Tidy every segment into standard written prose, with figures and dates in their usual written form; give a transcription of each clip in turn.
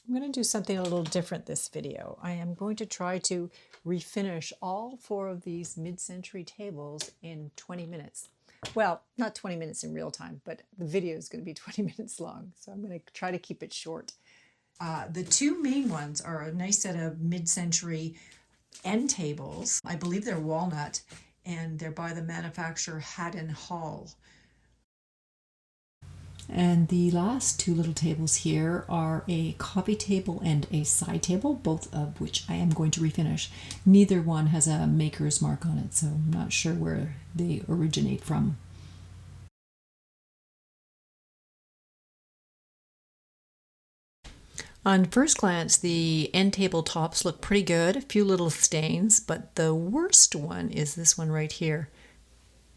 I'm going to do something a little different this video. I am going to try to refinish all 4 of these mid-century tables in 20 minutes. Well, not 20 minutes in real time, but the video is going to be 20 minutes long, so I'm going to try to keep it short. The 2 main ones are a nice set of mid-century end tables. I believe they're walnut, and they're by the manufacturer Haddon Hall. And the last 2 little tables here are a coffee table and a side table, both of which I am going to refinish. Neither one has a maker's mark on it, so I'm not sure where they originate from. On first glance, the end table tops look pretty good, a few little stains, but the worst one is this one right here.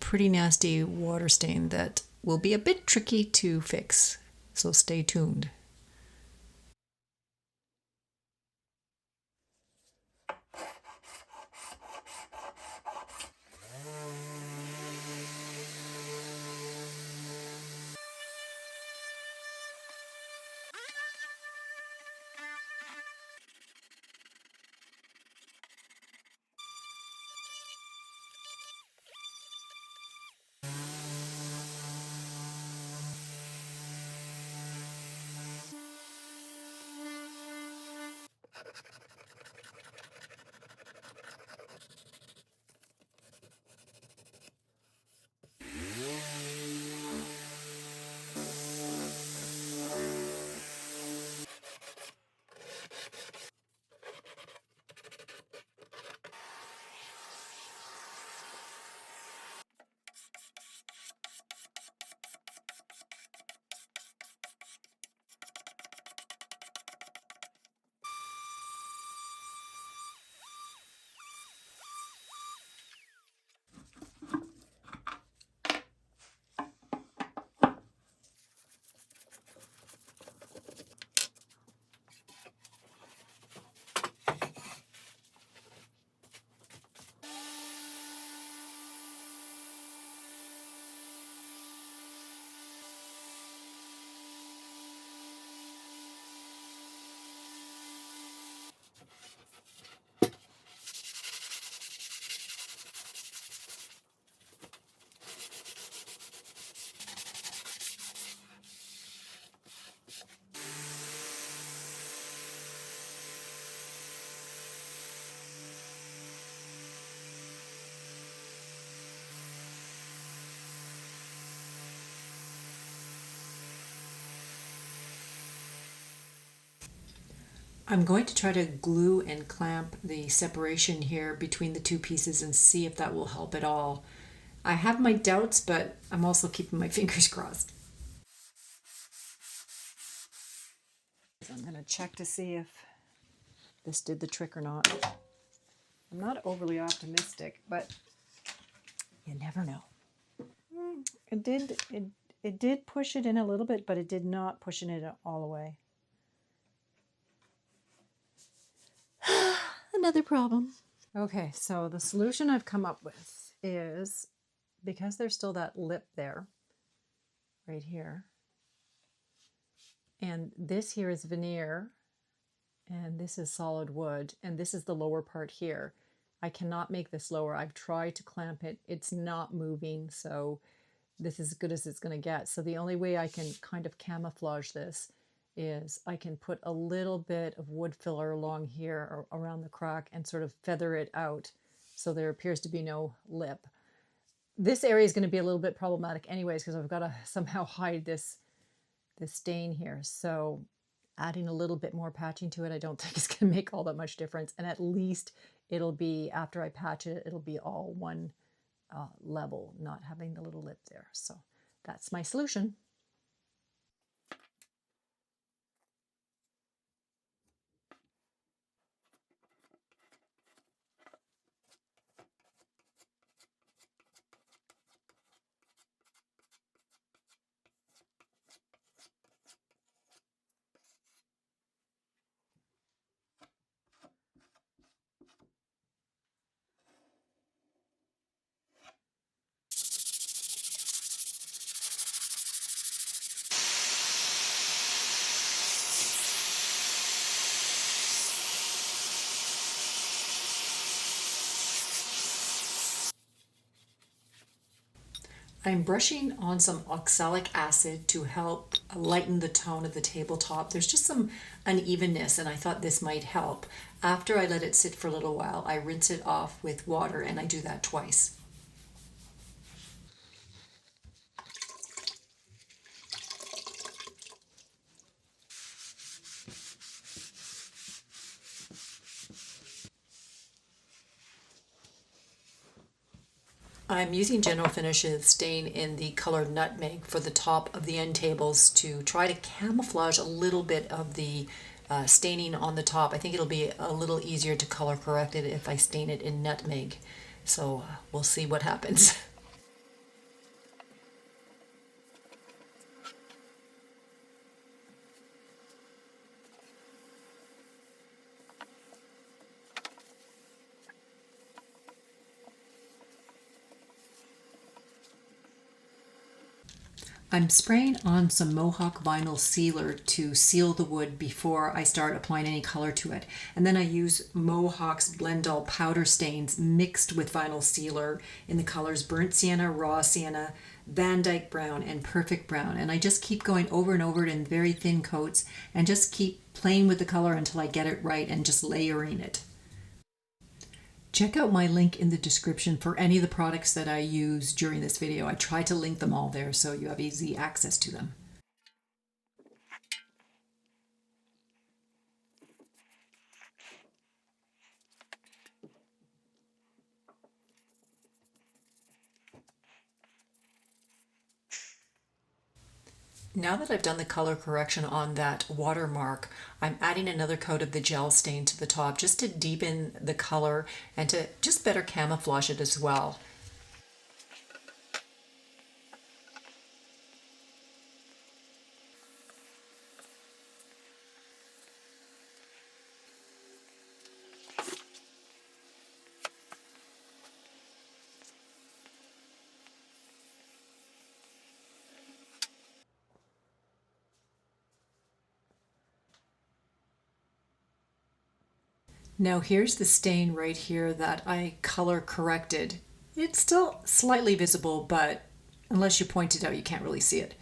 Pretty nasty water stain that will be a bit tricky to fix, so stay tuned. I'm going to try to glue and clamp the separation here between the 2 pieces and see if that will help at all. I have my doubts, but I'm also keeping my fingers crossed. I'm going to check to see if this did the trick or not. I'm not overly optimistic, but you never know. It did push it in a little bit, but it did not push it all the way. Another problem. Okay, so the solution I've come up with is, because there's still that lip there, right here, and this here is veneer, and this is solid wood, and this is the lower part here. I cannot make this lower. I've tried to clamp it. It's not moving, so this is as good as it's going to get. So the only way I can kind of camouflage this is I can put a little bit of wood filler along here or around the crack and sort of feather it out so there appears to be no lip. This area is going to be a little bit problematic anyways because I've got to somehow hide this stain here. So adding a little bit more patching to it I don't think is going to make all that much difference, and at least it'll be, after I patch it, it'll be all one level, not having the little lip there. So that's my solution. I'm brushing on some oxalic acid to help lighten the tone of the tabletop. There's just some unevenness, and I thought this might help. After I let it sit for a little while, I rinse it off with water, and I do that twice. I'm using General Finishes stain in the color Nutmeg for the top of the end tables to try to camouflage a little bit of the staining on the top. I think it'll be a little easier to color correct it if I stain it in Nutmeg. So we'll see what happens. I'm spraying on some Mohawk vinyl sealer to seal the wood before I start applying any color to it. And then I use Mohawk's Blendall powder stains mixed with vinyl sealer in the colors Burnt Sienna, Raw Sienna, Van Dyke Brown, and Perfect Brown. And I just keep going over and over it in very thin coats and just keep playing with the color until I get it right and just layering it. Check out my link in the description for any of the products that I use during this video. I try to link them all there so you have easy access to them. Now that I've done the color correction on that watermark, I'm adding another coat of the gel stain to the top just to deepen the color and to just better camouflage it as well. Now here's the stain right here that I color corrected. It's still slightly visible, but unless you point it out, you can't really see it.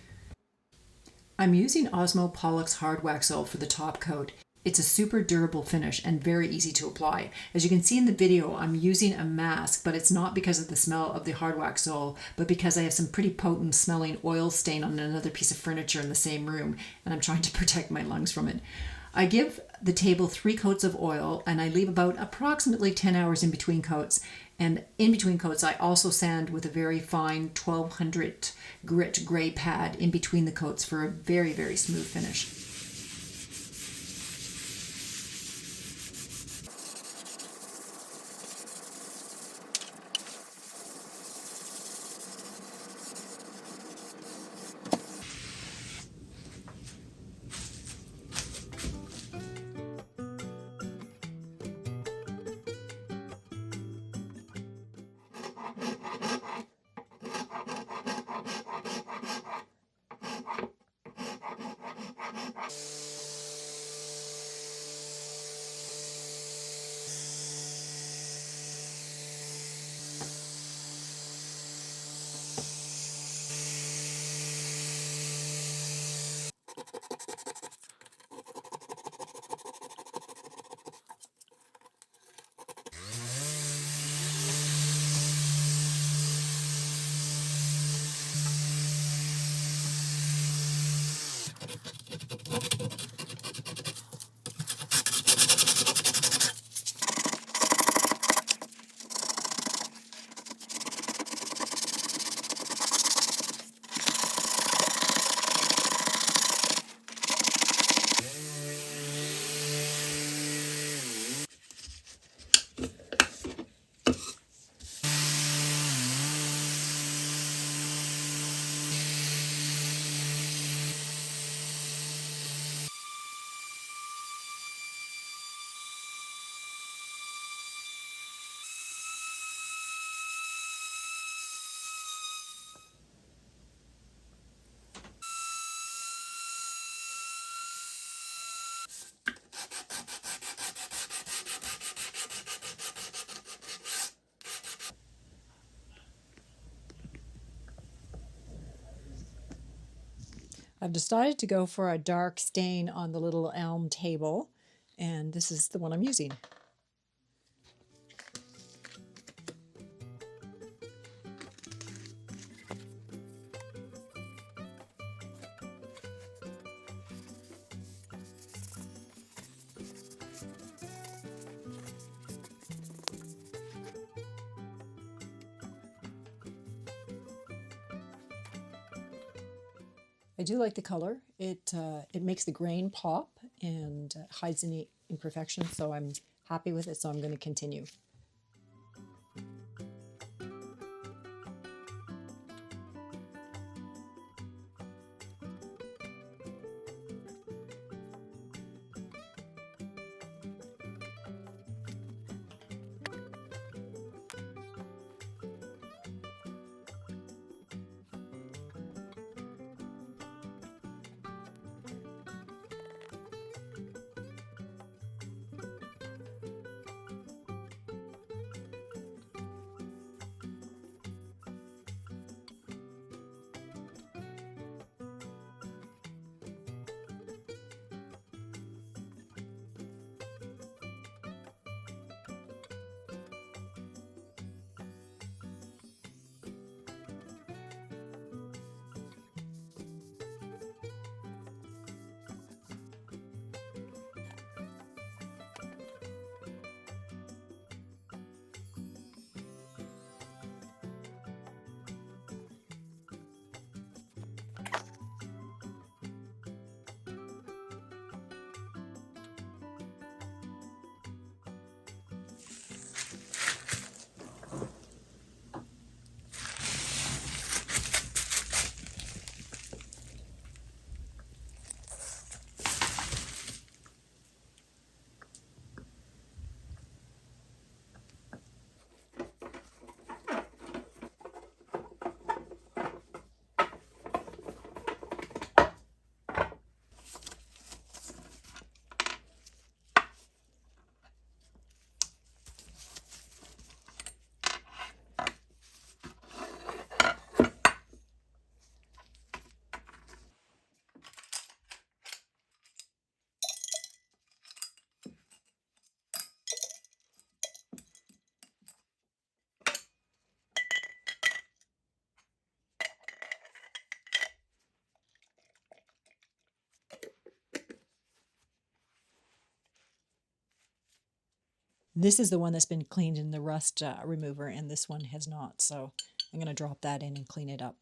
I'm using Osmo Pollux Hard Wax Oil for the top coat. It's a super durable finish and very easy to apply. As you can see in the video, I'm using a mask, but it's not because of the smell of the hard wax oil, but because I have some pretty potent smelling oil stain on another piece of furniture in the same room, and I'm trying to protect my lungs from it. I give the table 3 coats of oil, and I leave about approximately 10 hours in between coats. And in between coats, I also sand with a very fine 1200 grit gray pad in between the coats for a very, very smooth finish. I've decided to go for a dark stain on the little elm table, and this is the one I'm using. I do like the color. It makes the grain pop and hides any imperfections, so I'm happy with it, so I'm going to continue. This is the one that's been cleaned in the rust remover, and this one has not, so I'm going to drop that in and clean it up.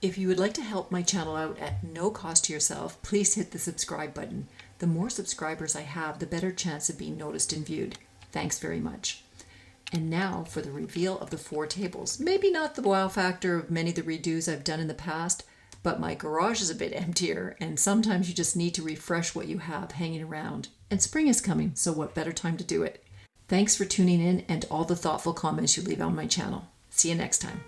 If you would like to help my channel out at no cost to yourself, please hit the subscribe button. The more subscribers I have, the better chance of being noticed and viewed. Thanks very much. And now for the reveal of the 4 tables. Maybe not the wow factor of many of the redos I've done in the past, but my garage is a bit emptier, and sometimes you just need to refresh what you have hanging around. And spring is coming, so what better time to do it? Thanks for tuning in and all the thoughtful comments you leave on my channel. See you next time.